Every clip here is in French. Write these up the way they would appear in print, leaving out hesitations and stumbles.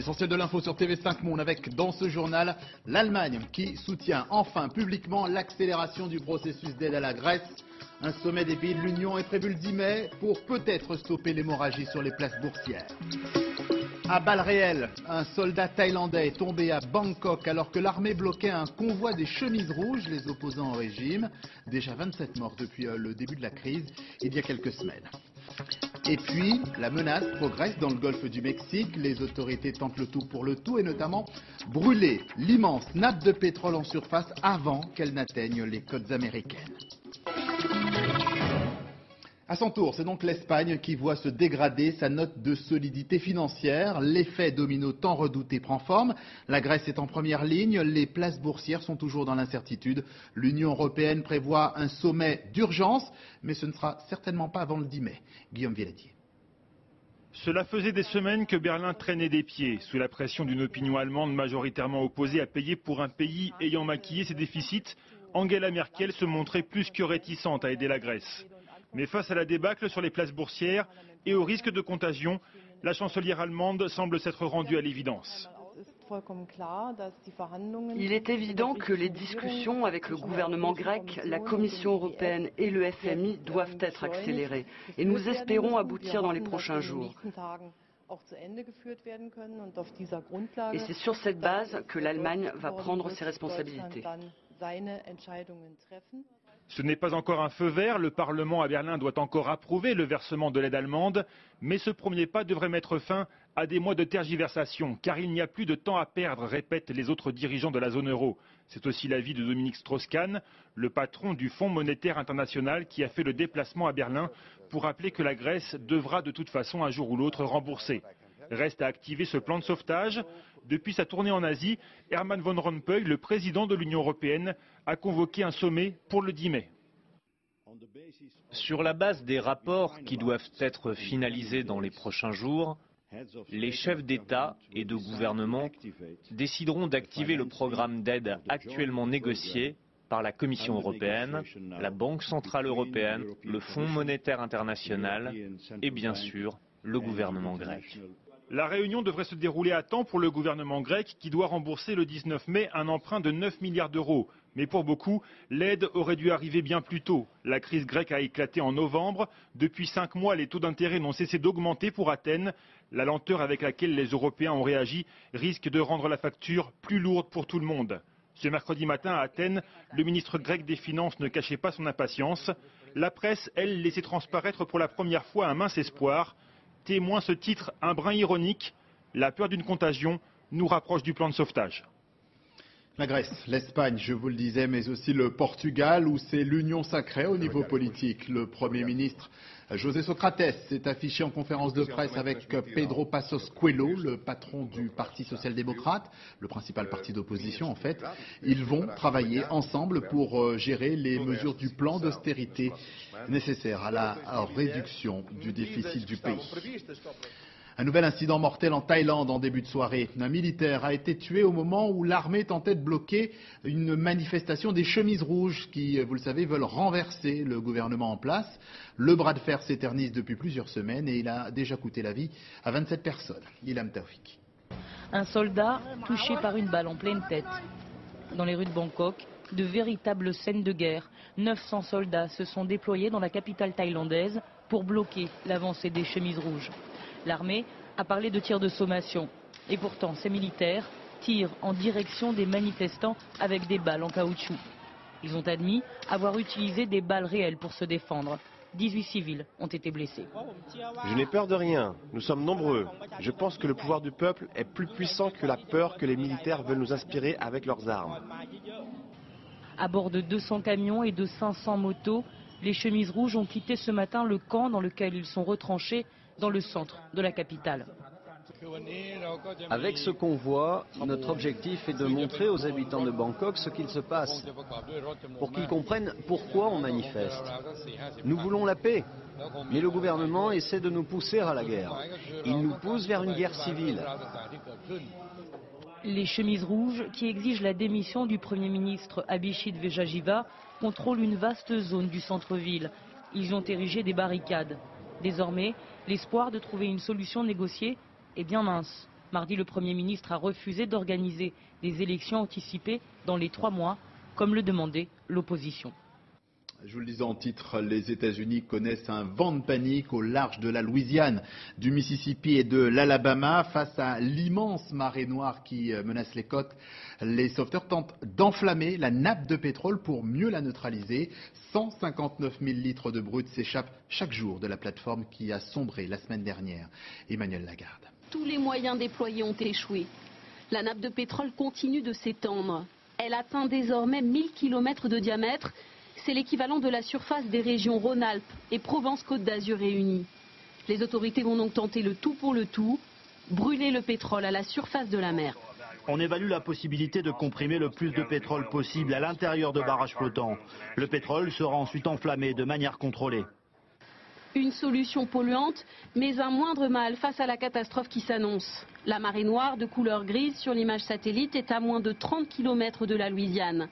L'essentiel de l'info sur TV5 Monde avec, dans ce journal, l'Allemagne qui soutient enfin publiquement l'accélération du processus d'aide à la Grèce. Un sommet des pays de l'Union est prévu le 10 mai pour peut-être stopper l'hémorragie sur les places boursières. À balles réelles, un soldat thaïlandais est tombé à Bangkok alors que l'armée bloquait un convoi des chemises rouges, les opposants au régime. Déjà 27 morts depuis le début de la crise, il y a quelques semaines. Et puis, la menace progresse dans le golfe du Mexique. Les autorités tentent le tout pour le tout et notamment brûler l'immense nappe de pétrole en surface avant qu'elle n'atteigne les côtes américaines. À son tour, c'est donc l'Espagne qui voit se dégrader sa note de solidité financière. L'effet domino tant redouté prend forme. La Grèce est en première ligne. Les places boursières sont toujours dans l'incertitude. L'Union européenne prévoit un sommet d'urgence, mais ce ne sera certainement pas avant le 10 mai. Guillaume Villadier. Cela faisait des semaines que Berlin traînait des pieds, sous la pression d'une opinion allemande majoritairement opposée à payer pour un pays ayant maquillé ses déficits. Angela Merkel se montrait plus que réticente à aider la Grèce. Mais face à la débâcle sur les places boursières et au risque de contagion, la chancelière allemande semble s'être rendue à l'évidence. Il est évident que les discussions avec le gouvernement grec, la Commission européenne et le FMI doivent être accélérées. Et nous espérons aboutir dans les prochains jours. Et c'est sur cette base que l'Allemagne va prendre ses responsabilités. Ce n'est pas encore un feu vert, le Parlement à Berlin doit encore approuver le versement de l'aide allemande, mais ce premier pas devrait mettre fin à des mois de tergiversation, car il n'y a plus de temps à perdre, répètent les autres dirigeants de la zone euro. C'est aussi l'avis de Dominique Strauss-Kahn, le patron du Fonds monétaire international, qui a fait le déplacement à Berlin pour rappeler que la Grèce devra de toute façon un jour ou l'autre rembourser. Reste à activer ce plan de sauvetage. Depuis sa tournée en Asie, Herman Van Rompuy, le président de l'Union européenne, a convoqué un sommet pour le 10 mai. Sur la base des rapports qui doivent être finalisés dans les prochains jours, les chefs d'État et de gouvernement décideront d'activer le programme d'aide actuellement négocié par la Commission européenne, la Banque centrale européenne, le Fonds monétaire international et bien sûr le gouvernement grec. La réunion devrait se dérouler à temps pour le gouvernement grec qui doit rembourser le 19 mai un emprunt de 9 milliards d'euros. Mais pour beaucoup, l'aide aurait dû arriver bien plus tôt. La crise grecque a éclaté en novembre. Depuis 5 mois, les taux d'intérêt n'ont cessé d'augmenter pour Athènes. La lenteur avec laquelle les Européens ont réagi risque de rendre la facture plus lourde pour tout le monde. Ce mercredi matin à Athènes, le ministre grec des Finances ne cachait pas son impatience. La presse, elle, laissait transparaître pour la première fois un mince espoir. Témoin ce titre un brin ironique, la peur d'une contagion nous rapproche du plan de sauvetage. La Grèce, l'Espagne, je vous le disais, mais aussi le Portugal, où c'est l'union sacrée au niveau politique. Le Premier ministre José Socrates s'est affiché en conférence de presse avec Pedro Passos Coelho, le patron du Parti social-démocrate, le principal parti d'opposition en fait. Ils vont travailler ensemble pour gérer les mesures du plan d'austérité nécessaires à la réduction du déficit du pays. Un nouvel incident mortel en Thaïlande en début de soirée. Un militaire a été tué au moment où l'armée tentait de bloquer une manifestation des chemises rouges qui, vous le savez, veulent renverser le gouvernement en place. Le bras de fer s'éternise depuis plusieurs semaines et il a déjà coûté la vie à 27 personnes. Ilham Taoufik. Un soldat touché par une balle en pleine tête. Dans les rues de Bangkok, de véritables scènes de guerre. 900 soldats se sont déployés dans la capitale thaïlandaise pour bloquer l'avancée des chemises rouges. L'armée a parlé de tirs de sommation. Et pourtant, ces militaires tirent en direction des manifestants avec des balles en caoutchouc. Ils ont admis avoir utilisé des balles réelles pour se défendre. 18 civils ont été blessés. Je n'ai peur de rien. Nous sommes nombreux. Je pense que le pouvoir du peuple est plus puissant que la peur que les militaires veulent nous inspirer avec leurs armes. À bord de 200 camions et de 500 motos, les chemises rouges ont quitté ce matin le camp dans lequel ils sont retranchés dans le centre de la capitale. Avec ce convoi, notre objectif est de montrer aux habitants de Bangkok ce qu'il se passe, pour qu'ils comprennent pourquoi on manifeste. Nous voulons la paix, mais le gouvernement essaie de nous pousser à la guerre. Il nous pousse vers une guerre civile. Les chemises rouges, qui exigent la démission du Premier ministre Abhisit Vejjajiva, contrôlent une vaste zone du centre-ville. Ils ont érigé des barricades. Désormais, l'espoir de trouver une solution négociée est bien mince. Mardi, le Premier ministre a refusé d'organiser des élections anticipées dans les 3 mois, comme le demandait l'opposition. Je vous le disais en titre, les États-Unis connaissent un vent de panique au large de la Louisiane, du Mississippi et de l'Alabama. Face à l'immense marée noire qui menace les côtes, les sauveteurs tentent d'enflammer la nappe de pétrole pour mieux la neutraliser. 159 000 litres de brut s'échappent chaque jour de la plateforme qui a sombré la semaine dernière. Emmanuel Lagarde. Tous les moyens déployés ont échoué. La nappe de pétrole continue de s'étendre. Elle atteint désormais 1000 km de diamètre. C'est l'équivalent de la surface des régions Rhône-Alpes et Provence-Côte d'Azur réunies. Les autorités vont donc tenter le tout pour le tout, brûler le pétrole à la surface de la mer. On évalue la possibilité de comprimer le plus de pétrole possible à l'intérieur de barrages flottants. Le pétrole sera ensuite enflammé de manière contrôlée. Une solution polluante, mais un moindre mal face à la catastrophe qui s'annonce. La marée noire de couleur grise sur l'image satellite est à moins de 30 km de la Louisiane.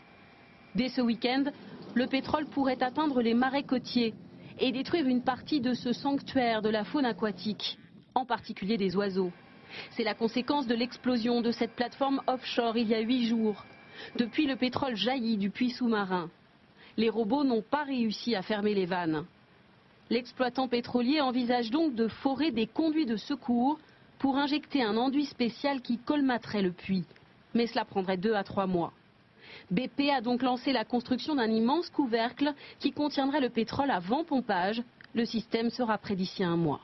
Dès ce week-end, le pétrole pourrait atteindre les marais côtiers et détruire une partie de ce sanctuaire de la faune aquatique, en particulier des oiseaux. C'est la conséquence de l'explosion de cette plateforme offshore il y a 8 jours. Depuis, le pétrole jaillit du puits sous-marin. Les robots n'ont pas réussi à fermer les vannes. L'exploitant pétrolier envisage donc de forer des conduits de secours pour injecter un enduit spécial qui colmaterait le puits. Mais cela prendrait 2 à 3 mois. BP a donc lancé la construction d'un immense couvercle qui contiendrait le pétrole avant pompage. Le système sera prêt d'ici 1 mois.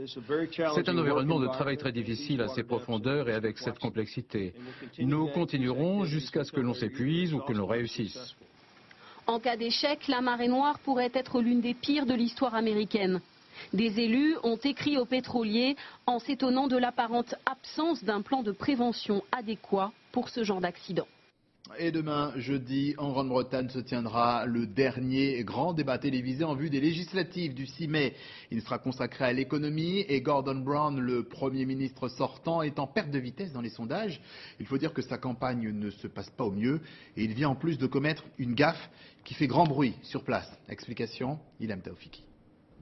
C'est un environnement de travail très difficile à ces profondeurs et avec cette complexité. Nous continuerons jusqu'à ce que l'on s'épuise ou que l'on réussisse. En cas d'échec, la marée noire pourrait être l'une des pires de l'histoire américaine. Des élus ont écrit aux pétroliers en s'étonnant de l'apparente absence d'un plan de prévention adéquat pour ce genre d'accident. Et demain, jeudi, en Grande-Bretagne, se tiendra le dernier grand débat télévisé en vue des législatives du 6 mai. Il sera consacré à l'économie et Gordon Brown, le Premier ministre sortant, est en perte de vitesse dans les sondages. Il faut dire que sa campagne ne se passe pas au mieux et il vient en plus de commettre une gaffe qui fait grand bruit sur place. Explication, Ilham Taoufiki.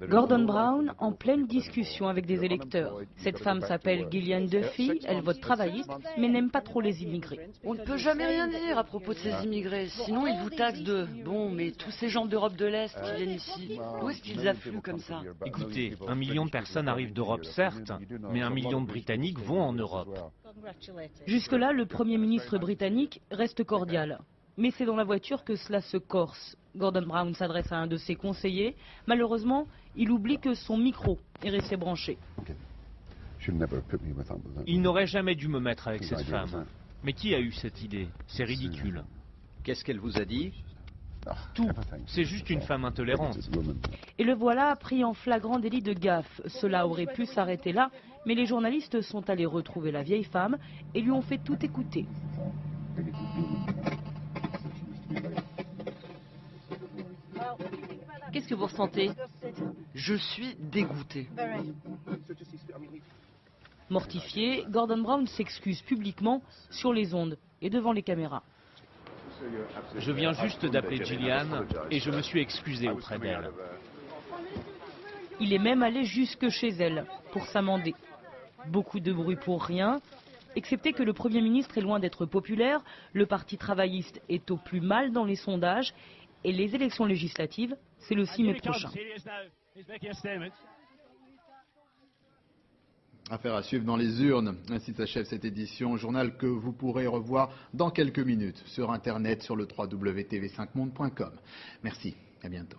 Gordon Brown en pleine discussion avec des électeurs. Cette femme s'appelle Gillian Duffy, elle vote travailliste, mais n'aime pas trop les immigrés. On ne peut jamais rien dire à propos de ces immigrés, sinon ils vous taxent de... Bon, mais tous ces gens d'Europe de l'Est qui viennent ici, où est-ce qu'ils affluent comme ça? Écoutez, 1 million de personnes arrivent d'Europe, certes, mais 1 million de Britanniques vont en Europe. Jusque-là, le Premier ministre britannique reste cordial. Mais c'est dans la voiture que cela se corse. Gordon Brown s'adresse à un de ses conseillers. Malheureusement, il oublie que son micro est resté branché. Il n'aurait jamais dû me mettre avec cette femme. Mais qui a eu cette idée? C'est ridicule. Qu'est-ce qu'elle vous a dit? Tout. C'est juste une femme intolérante. Et le voilà pris en flagrant délit de gaffe. Cela aurait pu s'arrêter là, mais les journalistes sont allés retrouver la vieille femme et lui ont fait tout écouter. Qu'est-ce que vous ressentez? Je suis dégoûté. Mortifié, Gordon Brown s'excuse publiquement sur les ondes et devant les caméras. Je viens juste d'appeler Gillian et je me suis excusé auprès d'elle. Il est même allé jusque chez elle pour s'amender. Beaucoup de bruit pour rien, excepté que le Premier ministre est loin d'être populaire, le Parti travailliste est au plus mal dans les sondages et les élections législatives, c'est le 6 mai prochain. Affaire à suivre dans les urnes. Ainsi s'achève cette édition, journal que vous pourrez revoir dans quelques minutes sur Internet, sur le www.tv5monde.com. Merci, à bientôt.